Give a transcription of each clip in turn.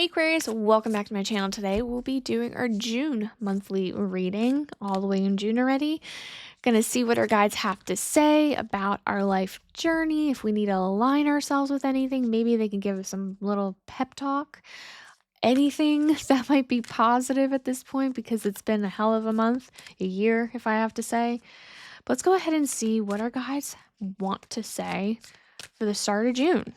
Hey Aquarius, welcome back to my channel. Today we'll be doing our June monthly reading, all the way in June already. Gonna see what our guides have to say about our life journey. If we need to align ourselves with anything, maybe they can give us some little pep talk. Anything that might be positive at this point, because it's been a hell of a month, a year, if I have to say. But let's go ahead and see what our guides want to say for the start of June.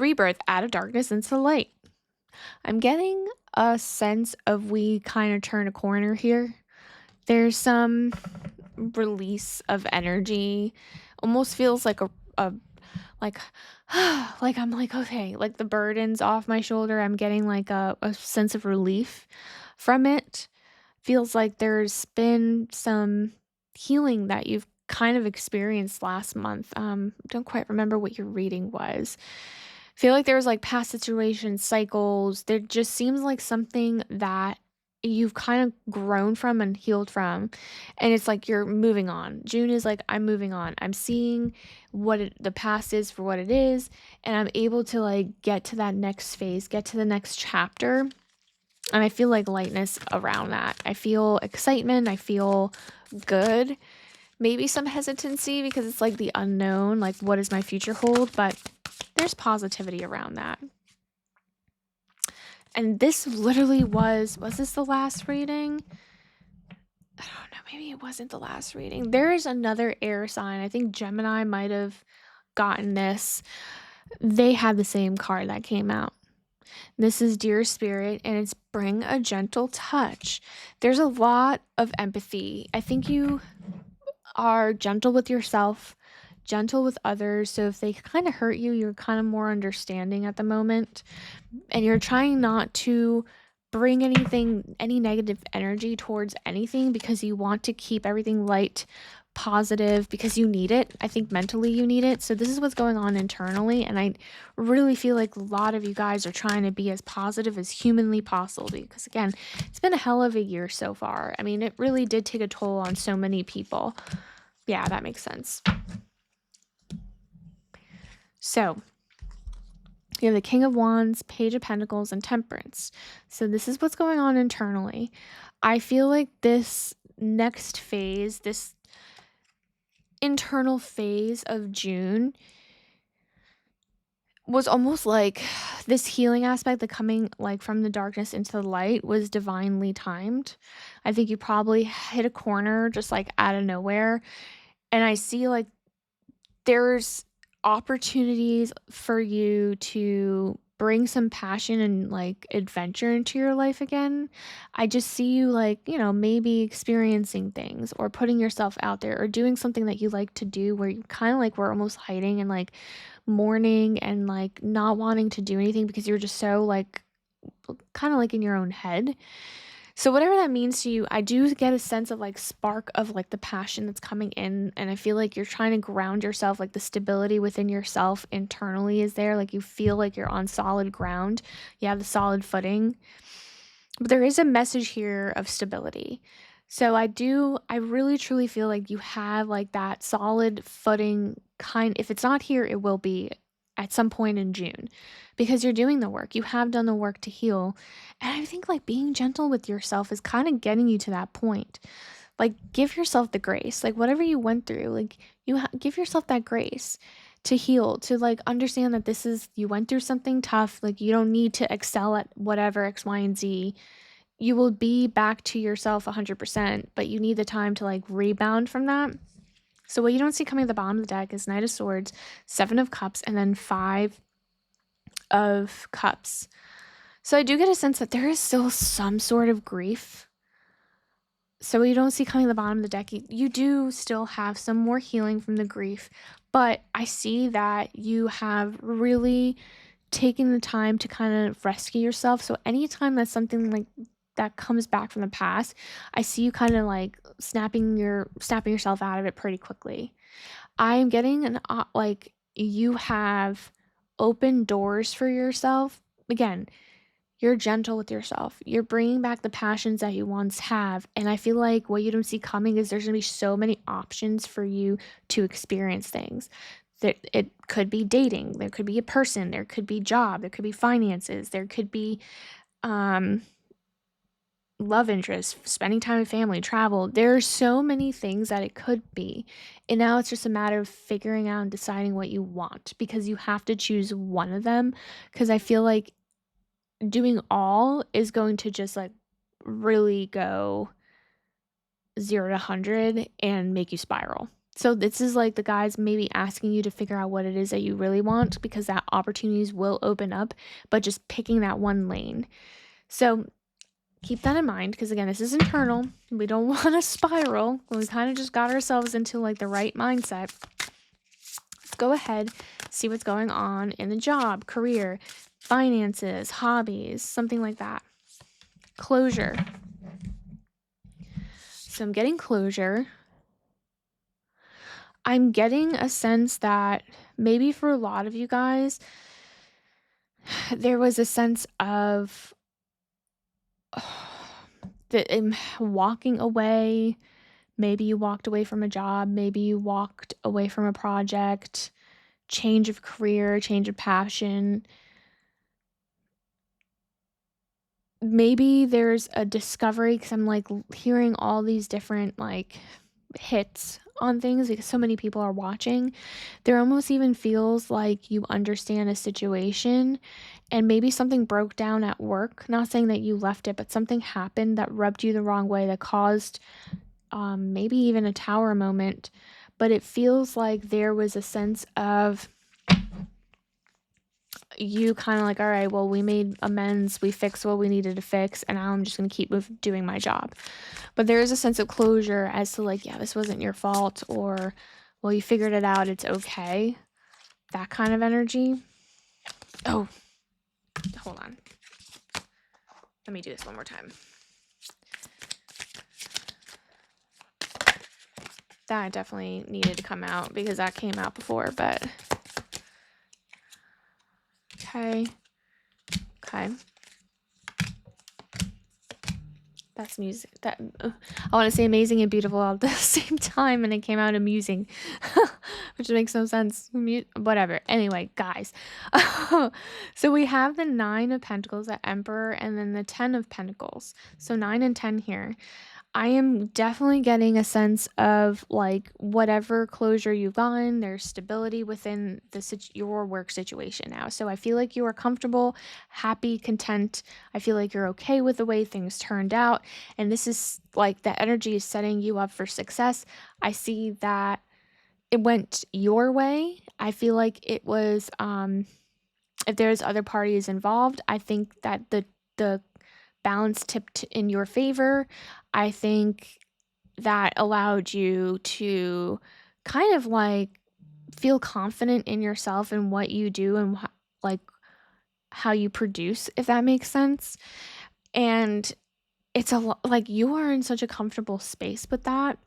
Rebirth, out of darkness into light. I'm getting a sense of we kind of turn a corner here. There's some release of energy. Almost feels like a like like I'm like, okay, like the burden's off my shoulder. I'm getting like a sense of relief from it. Feels like there's been some healing that you've kind of experienced last month. Don't quite remember what your reading was. Feel like there's like past situations, cycles. There just seems like something that you've kind of grown from and healed from. And it's like you're moving on. June is like, I'm moving on. I'm seeing the past is for what it is. And I'm able to like get to that next phase, get to the next chapter. And I feel like lightness around that. I feel excitement. I feel good. Maybe some hesitancy because it's like the unknown, like what does my future hold? But there's positivity around that. And this literally was this the last reading? I don't know, maybe it wasn't the last reading. There is another air sign. I think Gemini might have gotten this. They had the same card that came out. This is Dear Spirit, and it's bring a gentle touch. There's a lot of empathy. I think you are gentle with yourself, gentle with others. So if they kind of hurt you, you're kind of more understanding at the moment. And you're trying not to bring any negative energy towards anything because you want to keep everything light, positive, because you need it. I think mentally you need it. So this is what's going on internally. And I really feel like a lot of you guys are trying to be as positive as humanly possible because, again, it's been a hell of a year so far. I mean, it really did take a toll on so many people. Yeah, that makes sense. So you have the King of Wands, Page of Pentacles, and Temperance. So this is what's going on internally. I feel like this next phase, this internal phase of June, was almost like this healing aspect, the coming like from the darkness into the light, was divinely timed. I think you probably hit a corner just like out of nowhere. And I see like there's opportunities for you to bring some passion and like adventure into your life again. I just see you like, maybe experiencing things or putting yourself out there or doing something that you like to do where you kind of like were almost hiding and like mourning and like not wanting to do anything because you were just so like kind of like in your own head. So whatever that means to you, I do get a sense of like spark of like the passion that's coming in. And I feel like you're trying to ground yourself, like the stability within yourself internally is there. Like you feel like you're on solid ground. You have the solid footing. But there is a message here of stability. So I really truly feel like you have like that solid footing if it's not here, it will be at some point in June because you're doing the work. You have done the work to heal. And I think like being gentle with yourself is kind of getting you to that point. Like give yourself the grace, like whatever you went through, like give yourself that grace to heal, to like understand that you went through something tough. Like you don't need to excel at whatever X, Y, and Z. You will be back to yourself 100%, but you need the time to like rebound from that. So what you don't see coming at the bottom of the deck is Knight of Swords, Seven of Cups, and then Five of Cups. So I do get a sense that there is still some sort of grief. So what you don't see coming at the bottom of the deck, you do still have some more healing from the grief, but I see that you have really taken the time to kind of rescue yourself. So anytime that something like that comes back from the past, I see you kind of like snapping yourself out of it pretty quickly. I'm getting like you have open doors for yourself. Again, you're gentle with yourself. You're bringing back the passions that you once have. And I feel like what you don't see coming is there's going to be so many options for you to experience things. It could be dating, there could be a person, there could be job, there could be finances, there could be um love interest, spending time with family, travel. There are so many things that it could be. And now it's just a matter of figuring out and deciding what you want, because you have to choose one of them. Because I feel like doing all is going to just like really go 0 to 100 and make you spiral. So this is like the guys maybe asking you to figure out what it is that you really want, because that opportunities will open up, but just picking that one lane. So keep that in mind, because again, this is internal. We don't want to spiral. We kind of just got ourselves into like the right mindset. Let's go ahead, see what's going on in the job, career, finances, hobbies, something like that. Closure. So I'm getting closure. I'm getting a sense that maybe for a lot of you guys, there was a sense of walking away. Maybe you walked away from a job, maybe you walked away from a project, change of career, change of passion. Maybe there's a discovery, because I'm like hearing all these different like hits on things because so many people are watching. There almost even feels like you understand a situation, and maybe something broke down at work. Not saying that you left it, but something happened that rubbed you the wrong way, that caused maybe even a tower moment. But it feels like there was a sense of you kind of like, all right, well, we made amends, we fixed what we needed to fix, and now I'm just going to keep doing my job. But there is a sense of closure as to like, yeah, this wasn't your fault, or, well, you figured it out, it's okay. That kind of energy. Oh, hold on. Let me do this one more time. That definitely needed to come out because that came out before, but okay. That's music. That I want to say amazing and beautiful all at the same time, and it came out amusing, which makes no sense. Whatever. Anyway, guys, so we have the 9 of Pentacles, the Emperor, and then the 10 of Pentacles. So 9 and 10 here. I am definitely getting a sense of like whatever closure you've gotten, there's stability within your work situation now. So I feel like you are comfortable, happy, content. I feel like you're okay with the way things turned out. And this is like the energy is setting you up for success. I see that it went your way. I feel like it was, if there's other parties involved, I think that the balance tipped in your favor. I think that allowed you to kind of like feel confident in yourself and what you do and like how you produce, if that makes sense. And it's like you are in such a comfortable space with that.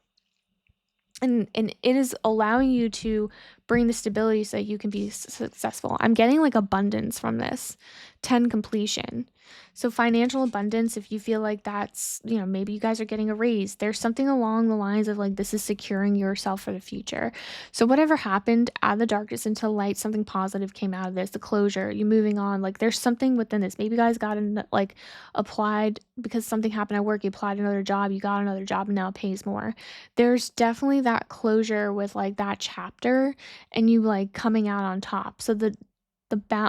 And it is allowing you to bring the stability so that you can be successful. I'm getting like abundance from this. 10 completion. So financial abundance, if you feel like that's, maybe you guys are getting a raise. There's something along the lines of like this is securing yourself for the future. So whatever happened, out of the darkness into light, something positive came out of this. The closure, you moving on. Like there's something within this. Maybe you guys got like applied because something happened at work. You applied another job. You got another job, and now it pays more. There's definitely that closure with like that chapter, and you like coming out on top. So the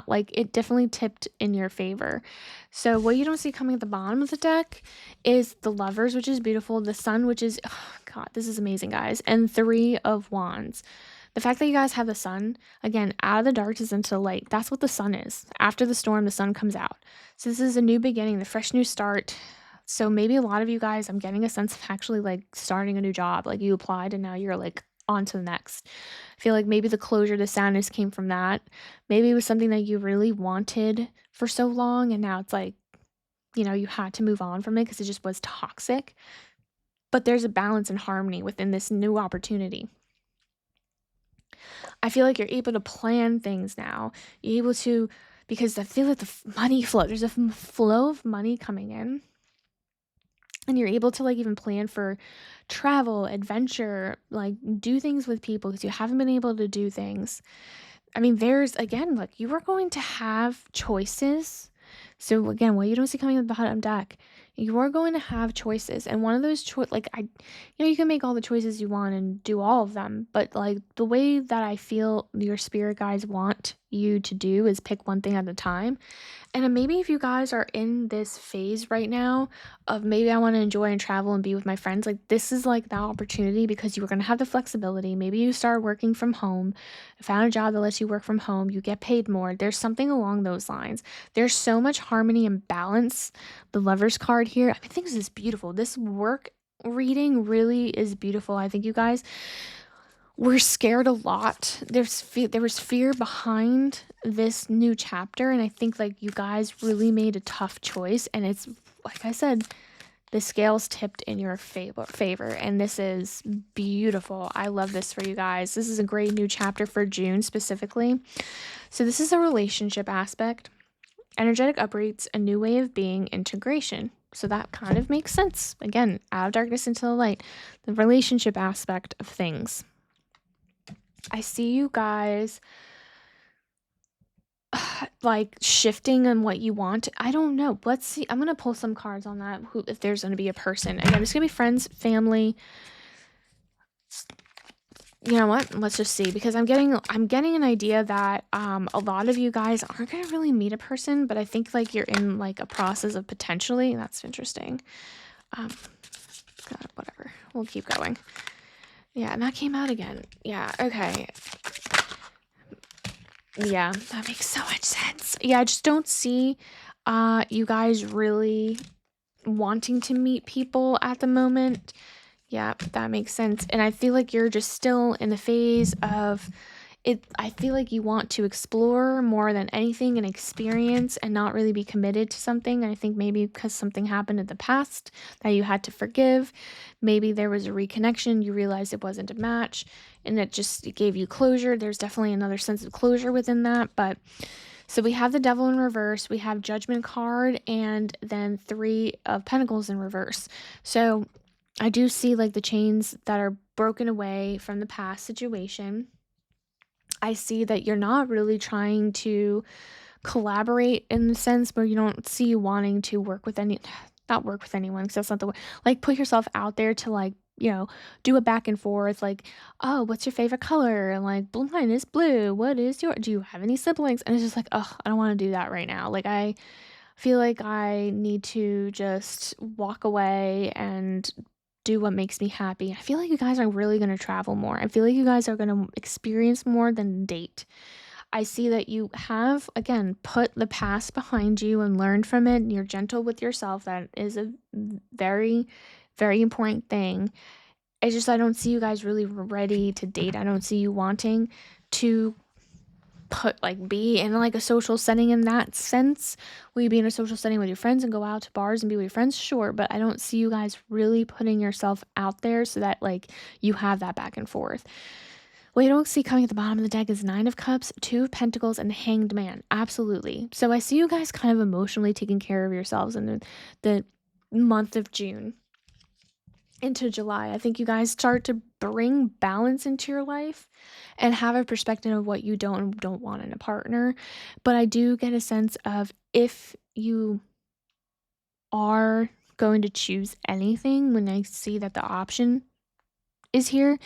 like it definitely tipped in your favor. So what you don't see coming at the bottom of the deck is the Lovers, which is beautiful, the Sun, which is, oh God, this is amazing, guys, and 3 of Wands. The fact that you guys have the Sun, again, out of the darkness into the light, that's what the Sun is. After the storm, the Sun comes out. So this is a new beginning, the fresh new start. So maybe a lot of you guys, I'm getting a sense of actually like starting a new job. Like you applied and now you're like on to the next. I feel like maybe the closure, the sadness came from that. Maybe it was something that you really wanted for so long, and now it's like, you had to move on from it because it just was toxic. But there's a balance and harmony within this new opportunity. I feel like you're able to plan things now. You're able to, because I feel like the money flow, there's a flow of money coming in. and you're able to like even plan for travel, adventure, like do things with people because you haven't been able to do things. I mean, there's again, look, you are going to have choices. So again, what you don't see coming at the bottom deck, you are going to have choices, and one of those like you can make all the choices you want and do all of them, but like the way that I feel your spirit guides want you to do is pick one thing at a time. And then maybe if you guys are in this phase right now of maybe I want to enjoy and travel and be with my friends, like this is like the opportunity because you are going to have the flexibility. Maybe you start working from home, found a job that lets you work from home, you get paid more. There's something along those lines. There's so much harmony and balance. The Lover's card here, I think this is beautiful. This work reading really is beautiful. I think you guys we're scared a lot. There was fear behind this new chapter, and I think like you guys really made a tough choice, and it's like I said, the scales tipped in your favor, and this is beautiful. I love this for you guys. This is a great new chapter for June specifically. So this is a relationship aspect. Energetic uproots, a new way of being, integration. So that kind of makes sense. Again, out of darkness into the light, the relationship aspect of things. I see you guys like shifting on what you want. I don't know. Let's see. I'm gonna pull some cards on that. Who, if there's gonna be a person. Again, it's gonna be friends, family. You know what? Let's just see, because I'm getting an idea that a lot of you guys aren't gonna really meet a person, but I think like you're in like a process of potentially. That's interesting. God, whatever. We'll keep going. Yeah, and that came out again. Yeah. Okay. Yeah, that makes so much sense. Yeah, I just don't see you guys really wanting to meet people at the moment. Yeah, that makes sense. And I feel like you're just still in the phase of it. I feel like you want to explore more than anything and experience and not really be committed to something. I think maybe because something happened in the past that you had to forgive. Maybe there was a reconnection, you realized it wasn't a match, and it gave you closure. There's definitely another sense of closure within that. But so we have the Devil in reverse, we have Judgment card, and then Three of Pentacles in reverse. So I do see like the chains that are broken away from the past situation. I see that you're not really trying to collaborate in the sense where you don't see you wanting to work with not work with anyone, because that's not the way, like put yourself out there to like, do a back and forth, like, oh, what's your favorite color? And like, mine is blue. What is do you have any siblings? And it's just like, oh, I don't want to do that right now. Like, I feel like I need to just walk away and do what makes me happy. I feel like you guys are really going to travel more. I feel like you guys are going to experience more than date. I see that you have, again, put the past behind you and learned from it, and you're gentle with yourself. That is a very, very important thing. It's just I don't see you guys really ready to date. I don't see you wanting to be in like a social setting in that sense. Will you be in a social setting with your friends and go out to bars and be with your friends? Sure, but I don't see you guys really putting yourself out there so that like you have that back and forth. What you don't see coming at the bottom of the deck is Nine of Cups, Two of Pentacles, and the Hanged Man. Absolutely. So I see you guys kind of emotionally taking care of yourselves in the month of June into July. I think you guys start to bring balance into your life and have a perspective of what you don't want in a partner. But I do get a sense of if you are going to choose anything, when I see that the option is here,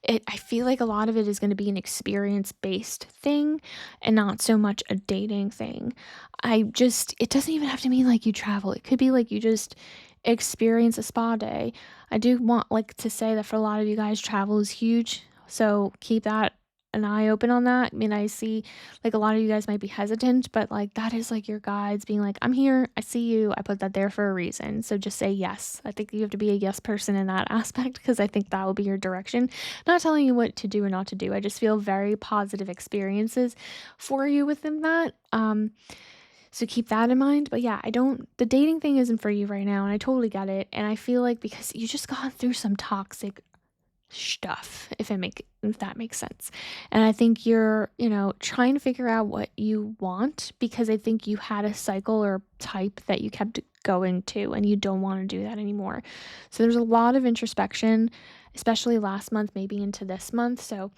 I feel like a lot of it is going to be an experience based thing and not so much a dating thing. It doesn't even have to mean like you travel. It could be like you just experience a spa day. I do want like to say that for a lot of you guys, travel is huge. So keep that an eye open on that. I mean, I see like a lot of you guys might be hesitant, but like that is like your guides being like, I'm here, I see you, I put that there for a reason. So just say yes. I think you have to be a yes person in that aspect, because I think that will be your direction. Not telling you what to do or not to do. I just feel very positive experiences for you within that. So keep that in mind. But yeah, the dating thing isn't for you right now, and I totally get it. And I feel like because you just gone through some toxic stuff, if that makes sense. And I think you're, trying to figure out what you want, because I think you had a cycle or type that you kept going to and you don't want to do that anymore. So there's a lot of introspection, especially last month, maybe into this month. So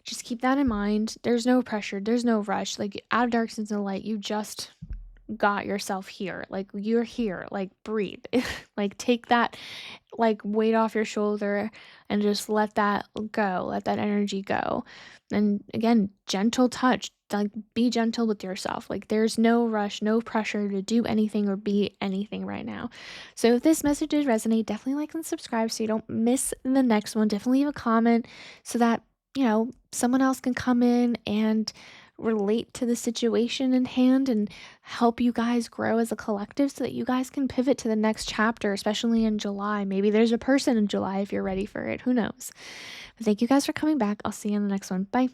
just keep that in mind. There's no pressure, there's no rush. Like, out of darkness into the light, you just got yourself here. Like, you're here. Like, breathe. Like, take that like weight off your shoulder and just let that go. Let that energy go. And again, gentle touch. Like, be gentle with yourself. Like, there's no rush, no pressure to do anything or be anything right now. So if this message did resonate, definitely like and subscribe so you don't miss the next one. Definitely leave a comment so that, someone else can come in and relate to the situation in hand and help you guys grow as a collective so that you guys can pivot to the next chapter, especially in July. Maybe there's a person in July if you're ready for it. Who knows? But thank you guys for coming back. I'll see you in the next one. Bye.